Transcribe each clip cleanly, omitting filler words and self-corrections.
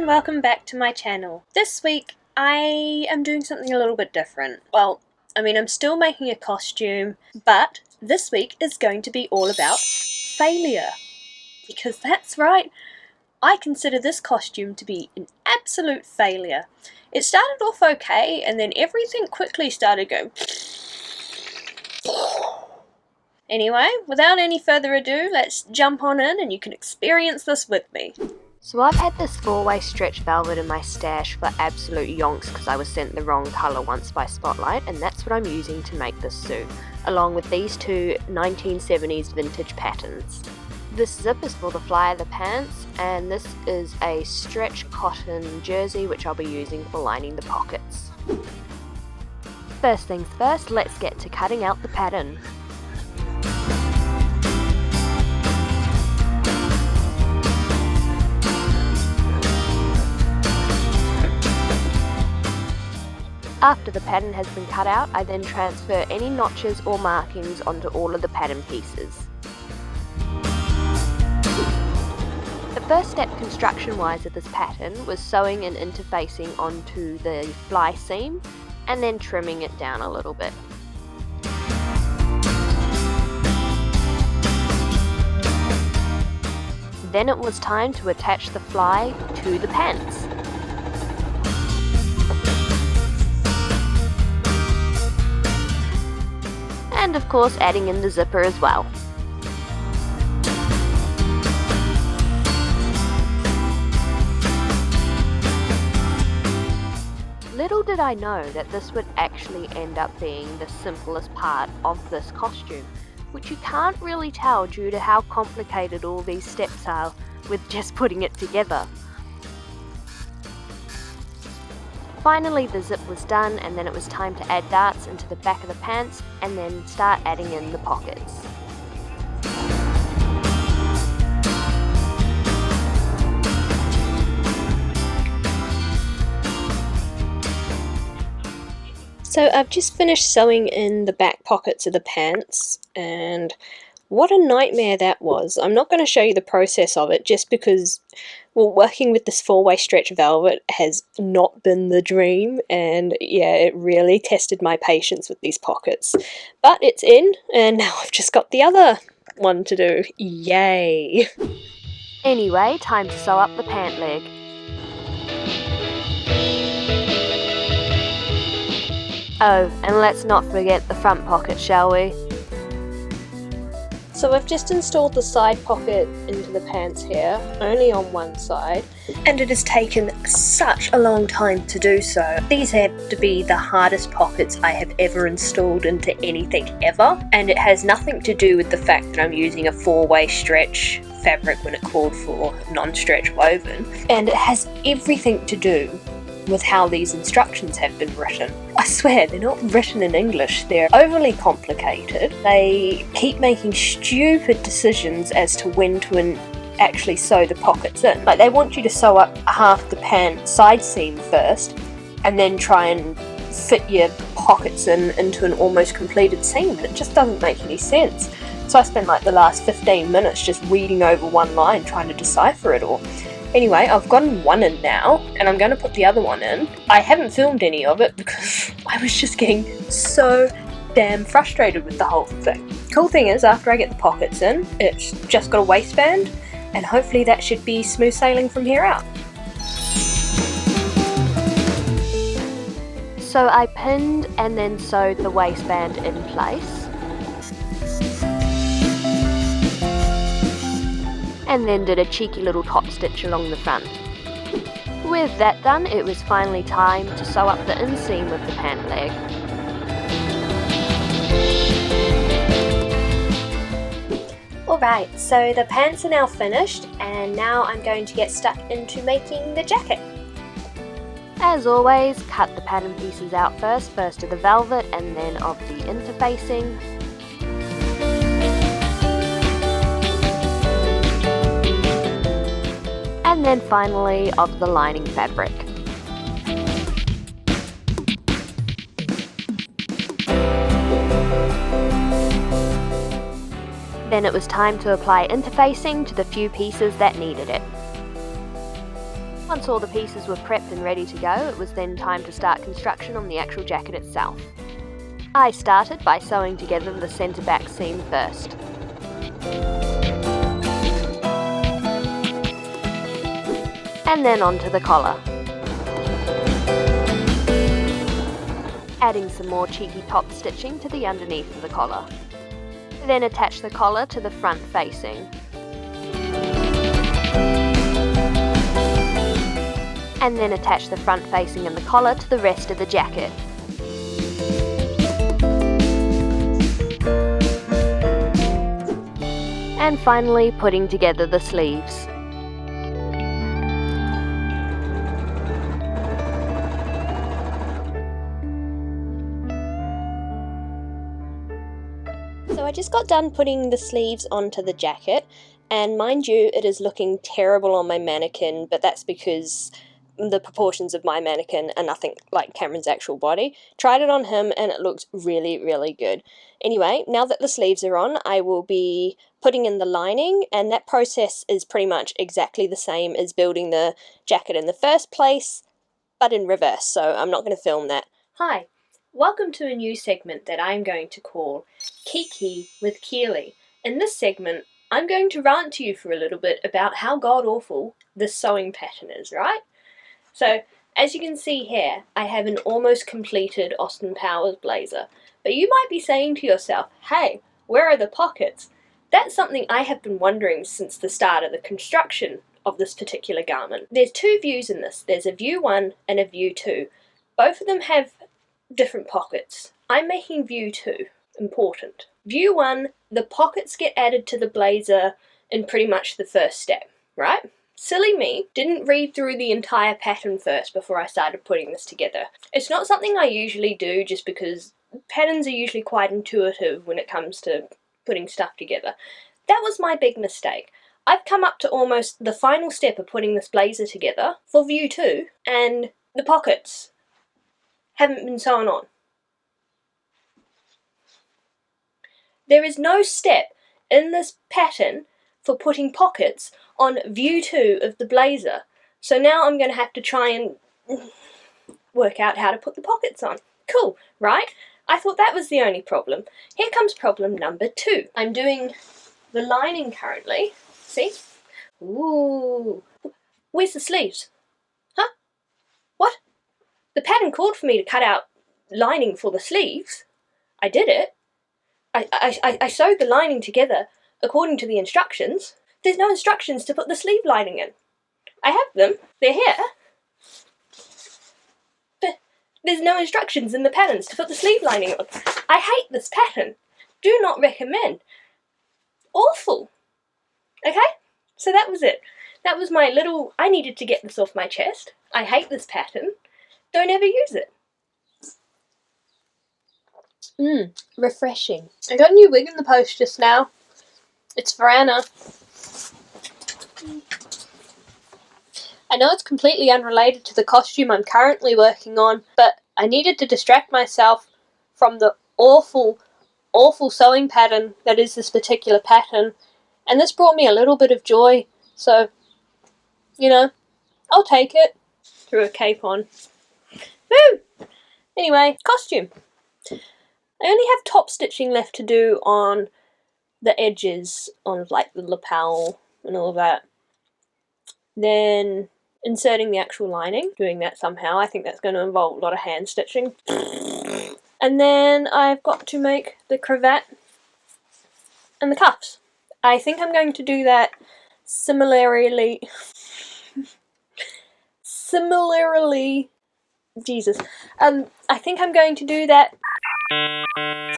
and welcome back to my channel. This week I am doing something a little bit different. Well, I'm still making a costume, but this week is going to be all about failure. Because that's right, I consider this costume to be an absolute failure. It started off okay, and then everything quickly started going. Anyway, without any further ado, let's jump on in and you can experience this with me. So I've had this 4-way stretch velvet in my stash for absolute yonks because I was sent the wrong colour once by Spotlight, and that's what I'm using to make this suit, along with these two 1970s vintage patterns. This zip is for the fly of the pants, and this is a stretch cotton jersey which I'll be using for lining the pockets. First things first, let's get to cutting out the pattern. After the pattern has been cut out, I then transfer any notches or markings onto all of the pattern pieces. The first step construction-wise of this pattern was sewing and interfacing onto the fly seam and then trimming it down a little bit. Then it was time to attach the fly to the pants. And of course adding in the zipper as well. Little did I know that this would actually end up being the simplest part of this costume, which you can't really tell due to how complicated all these steps are with just putting it together. Finally the zip was done, and then it was time to add darts into the back of the pants and then start adding in the pockets. So I've just finished sewing in the back pockets of the pants, and what a nightmare that was. I'm not going to show you the process of it just because, well, working with this 4-way stretch velvet has not been the dream, and yeah, it really tested my patience with these pockets. But it's in, and now I've just got the other one to do. Yay! Anyway, time to sew up the pant leg. Oh, and let's not forget the front pocket, shall we? So I've just installed the side pocket into the pants here, only on one side, and it has taken such a long time to do so. These have to be the hardest pockets I have ever installed into anything ever, and it has nothing to do with the fact that I'm using a 4-way stretch fabric when it called for non-stretch woven, and it has everything to do with how these instructions have been written. I swear, they're not written in English, they're overly complicated. They keep making stupid decisions as to when to actually sew the pockets in. Like, they want you to sew up half the pant side seam first, and then try and fit your pockets into an almost completed seam, and it just doesn't make any sense. So I spent like the last 15 minutes just reading over one line trying to decipher it all. Anyway, I've gotten one in now, and I'm going to put the other one in. I haven't filmed any of it because I was just getting so damn frustrated with the whole thing. Cool thing is, after I get the pockets in, it's just got a waistband, and hopefully that should be smooth sailing from here out. So I pinned and then sewed the waistband in place. And then did a cheeky little top stitch along the front. With that done, it was finally time to sew up the inseam of the pant leg. Alright, so the pants are now finished, and now I'm going to get stuck into making the jacket. As always, cut the pattern pieces out first of the velvet and then of the interfacing. And then finally of the lining fabric. Then it was time to apply interfacing to the few pieces that needed it. Once all the pieces were prepped and ready to go, it was then time to start construction on the actual jacket itself. I started by sewing together the centre back seam first. And then onto the collar. Adding some more cheeky top stitching to the underneath of the collar. Then attach the collar to the front facing. And then attach the front facing and the collar to the rest of the jacket. And finally putting together the sleeves. So I just got done putting the sleeves onto the jacket, and mind you, it is looking terrible on my mannequin, but that's because the proportions of my mannequin are nothing like Cameron's actual body. Tried it on him and it looks really, really good. Anyway, now that the sleeves are on, I will be putting in the lining, and that process is pretty much exactly the same as building the jacket in the first place, but in reverse, so I'm not going to film that. Hi, welcome to a new segment that I'm going to call Kiki with Keely. In this segment, I'm going to rant to you for a little bit about how god-awful this sewing pattern is, right? So, as you can see here, I have an almost completed Austin Powers blazer. But you might be saying to yourself, hey, where are the pockets? That's something I have been wondering since the start of the construction of this particular garment. There's two views in this. There's a view 1 and a view 2. Both of them have different pockets. I'm making view 2 important. View 1, the pockets get added to the blazer in pretty much the first step, right? Silly me, didn't read through the entire pattern first before I started putting this together. It's not something I usually do just because patterns are usually quite intuitive when it comes to putting stuff together. That was my big mistake. I've come up to almost the final step of putting this blazer together for view 2, and the pockets haven't been sewn on. There is no step in this pattern for putting pockets on view 2 of the blazer. So now I'm going to have to try and work out how to put the pockets on. Cool, right? I thought that was the only problem. Here comes problem number 2. I'm doing the lining currently. See? Ooh. Where's the sleeves? Huh? What? The pattern called for me to cut out lining for the sleeves. I did it. I sewed the lining together according to the instructions. There's no instructions to put the sleeve lining in. I have them. They're here. But there's no instructions in the patterns to put the sleeve lining on. I hate this pattern. Do not recommend. Awful. Okay? So that was it. That was my little... I needed to get this off my chest. I hate this pattern. Don't ever use it. Refreshing. I got a new wig in the post just now. It's for Anna. I know it's completely unrelated to the costume I'm currently working on, but I needed to distract myself from the awful, awful sewing pattern that is this particular pattern, and this brought me a little bit of joy, so, you know, I'll take it. Threw a cape on. Woo! Anyway, costume. I only have top stitching left to do on the edges, on like the lapel and all of that. Then inserting the actual lining, doing that somehow. I think that's going to involve a lot of hand stitching. And then I've got to make the cravat and the cuffs. I think I'm going to do that similarly, Jesus. I think I'm going to do that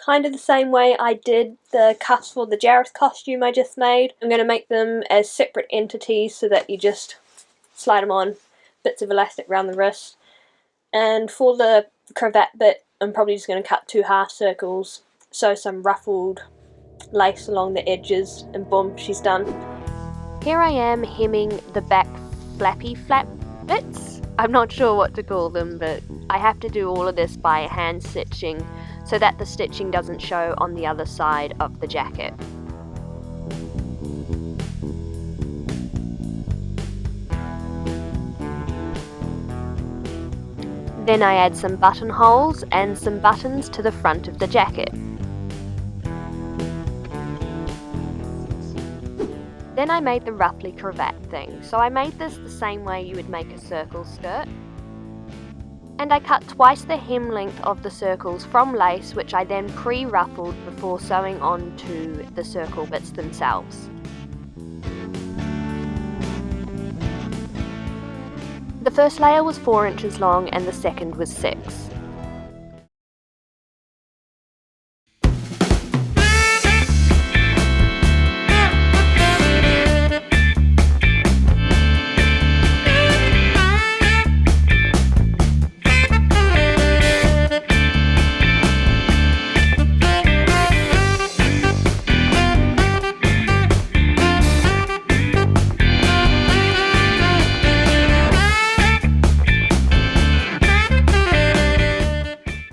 kind of the same way I did the cuffs for the Jareth costume I just made. I'm going to make them as separate entities so that you just slide them on, bits of elastic around the wrist. And for the cravat bit, I'm probably just going to cut 2 half circles, sew some ruffled lace along the edges, and boom, she's done. Here I am hemming the back flappy flap bits. I'm not sure what to call them, but I have to do all of this by hand stitching so that the stitching doesn't show on the other side of the jacket. Then I add some buttonholes and some buttons to the front of the jacket. Then I made the ruffly cravat thing, so I made this the same way you would make a circle skirt. And I cut twice the hem length of the circles from lace, which I then pre-ruffled before sewing on to the circle bits themselves. The first layer was 4 inches long and the second was 6.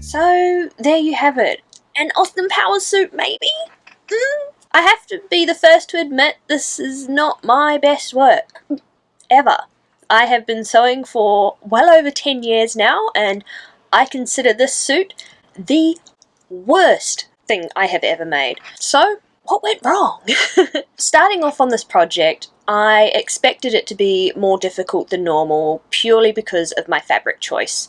So there you have it. An Austin Powers suit, maybe? I have to be the first to admit this is not my best work. Ever. I have been sewing for well over 10 years now, and I consider this suit the worst thing I have ever made. So, what went wrong? Starting off on this project, I expected it to be more difficult than normal purely because of my fabric choice.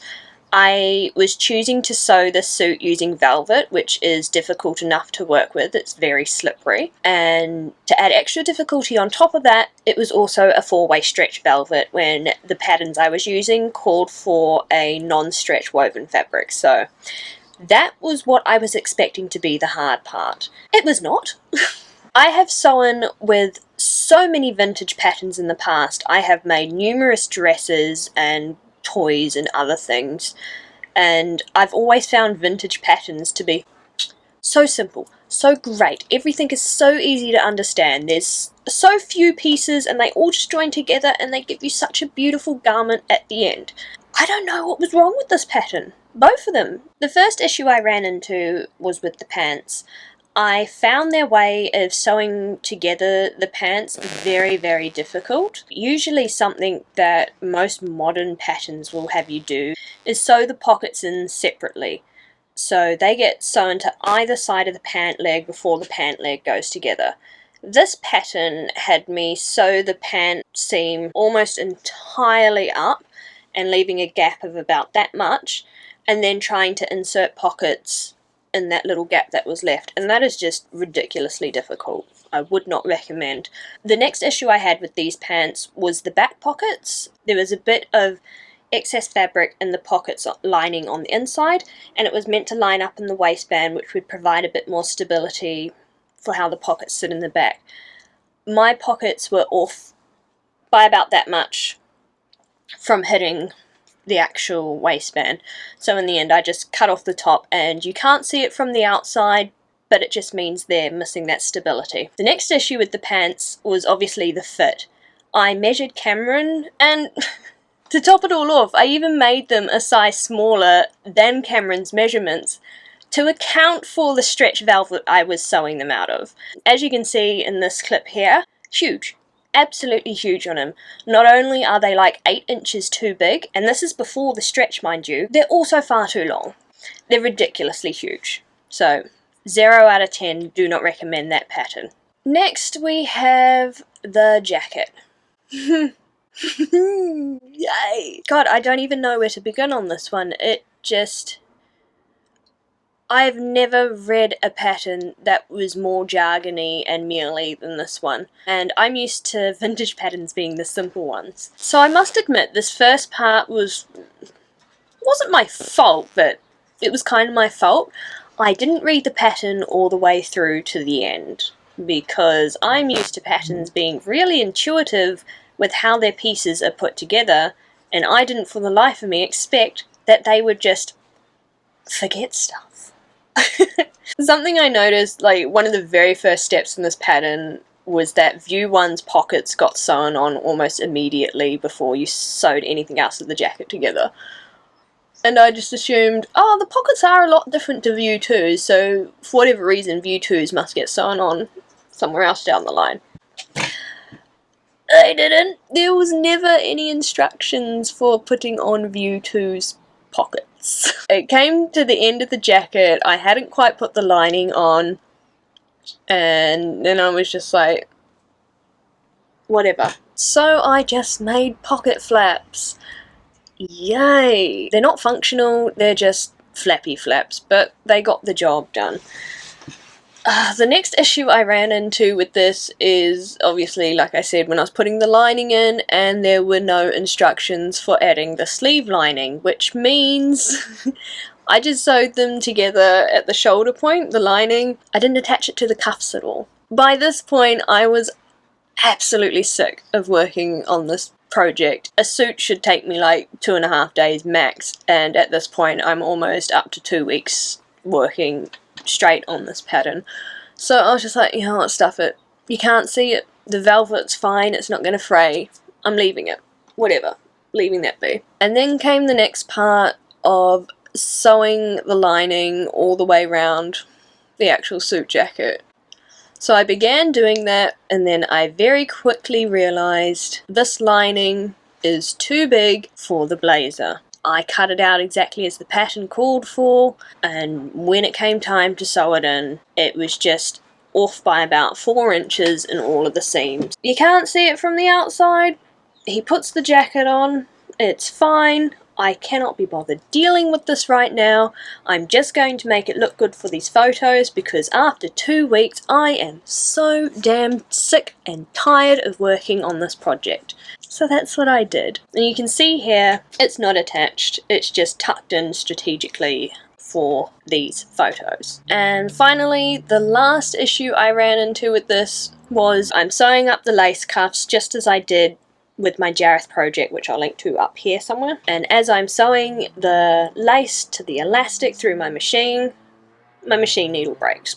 I was choosing to sew this suit using velvet, which is difficult enough to work with. It's very slippery. And to add extra difficulty on top of that, it was also a 4-way stretch velvet when the patterns I was using called for a non-stretch woven fabric. So that was what I was expecting to be the hard part. It was not. I have sewn with so many vintage patterns in the past. I have made numerous dresses and toys and other things, and I've always found vintage patterns to be so simple, so great. Everything is so easy to understand. There's so few pieces and they all just join together and they give you such a beautiful garment at the end. I don't know what was wrong with this pattern. Both of them. The first issue I ran into was with the pants. I found their way of sewing together the pants very, very difficult. Usually something that most modern patterns will have you do is sew the pockets in separately. So they get sewn to either side of the pant leg before the pant leg goes together. This pattern had me sew the pant seam almost entirely up and leaving a gap of about that much, and then trying to insert pockets in that little gap that was left, and that is just ridiculously difficult. I would not recommend. The next issue I had with these pants was the back pockets. There was a bit of excess fabric in the pockets lining on the inside, and it was meant to line up in the waistband, which would provide a bit more stability for how the pockets sit in the back. My pockets were off by about that much from hitting the actual waistband, so in the end I just cut off the top, and you can't see it from the outside, but it just means they're missing that stability. The next issue with the pants was obviously the fit. I measured Cameron, and to top it all off, I even made them a size smaller than Cameron's measurements to account for the stretch velvet I was sewing them out of. As you can see in this clip here, huge. Absolutely huge on him. Not only are they like 8 inches too big, and this is before the stretch mind you, they're also far too long. They're ridiculously huge. So 0 out of 10, do not recommend that pattern. Next we have the jacket. Yay! God, I don't even know where to begin on this one. I've never read a pattern that was more jargony and mealy than this one, and I'm used to vintage patterns being the simple ones. So I must admit, this first part wasn't my fault, but it was kind of my fault. I didn't read the pattern all the way through to the end, because I'm used to patterns being really intuitive with how their pieces are put together, and I didn't for the life of me expect that they would just forget stuff. Something I noticed, like one of the very first steps in this pattern was that view 1's pockets got sewn on almost immediately before you sewed anything else of the jacket together. And I just assumed, oh, the pockets are a lot different to view 2's, so for whatever reason view 2's must get sewn on somewhere else down the line. I didn't. There was never any instructions for putting on view 2's pockets. It came to the end of the jacket, I hadn't quite put the lining on, and then I was just like, whatever. So I just made pocket flaps. Yay! They're not functional, they're just flappy flaps, but they got the job done. The next issue I ran into with this is, obviously, like I said, when I was putting the lining in and there were no instructions for adding the sleeve lining, which means I just sewed them together at the shoulder point, the lining. I didn't attach it to the cuffs at all. By this point, I was absolutely sick of working on this project. A suit should take me like 2.5 days max, and at this point I'm almost up to 2 weeks working straight on this pattern. So I was just like, you know what, stuff it. You can't see it. The velvet's fine, it's not going to fray. I'm leaving it. Whatever. Leaving that be. And then came the next part of sewing the lining all the way around the actual suit jacket. So I began doing that, and then I very quickly realised this lining is too big for the blazer. I cut it out exactly as the pattern called for, and when it came time to sew it in, it was just off by about 4 inches in all of the seams. You can't see it from the outside. He puts the jacket on, it's fine. I cannot be bothered dealing with this right now. I'm just going to make it look good for these photos, because after 2 weeks I am so damn sick and tired of working on this project. So that's what I did. And you can see here, it's not attached, it's just tucked in strategically for these photos. And finally, the last issue I ran into with this was I'm sewing up the lace cuffs just as I did with my Jareth project, which I'll link to up here somewhere. And as I'm sewing the lace to the elastic through my machine needle breaks.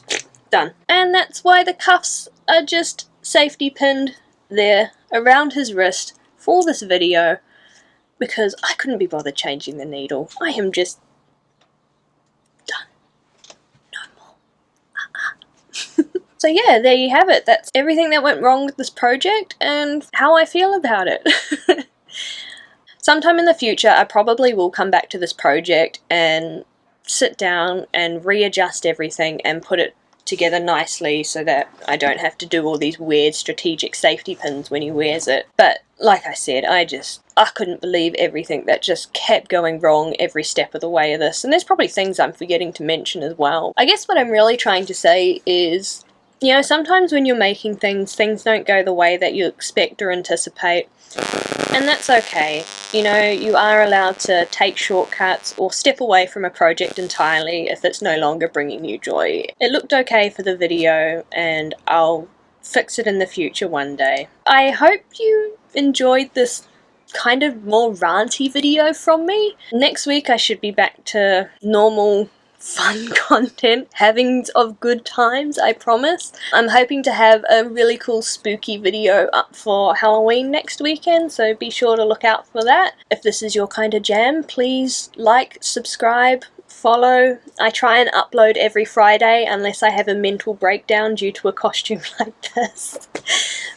Done. And that's why the cuffs are just safety pinned there around his wrist for this video, because I couldn't be bothered changing the needle. I am just done. No more. So yeah, there you have it. That's everything that went wrong with this project and how I feel about it. Sometime in the future I probably will come back to this project and sit down and readjust everything and put it together nicely so that I don't have to do all these weird strategic safety pins when he wears it. But like I said, I couldn't believe everything that just kept going wrong every step of the way of this. And there's probably things I'm forgetting to mention as well. I guess what I'm really trying to say is, you know, sometimes when you're making things don't go the way that you expect or anticipate. And that's okay. You know, you are allowed to take shortcuts or step away from a project entirely if it's no longer bringing you joy. It looked okay for the video, and I'll fix it in the future one day. I hope you enjoyed this kind of more ranty video from me. Next week I should be back to normal fun content, having of good times, I promise. I'm hoping to have a really cool spooky video up for Halloween next weekend, so be sure to look out for that. If this is your kind of jam, please like, subscribe, follow. I try and upload every Friday unless I have a mental breakdown due to a costume like this.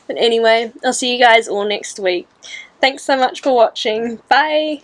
But anyway, I'll see you guys all next week. Thanks so much for watching. Bye!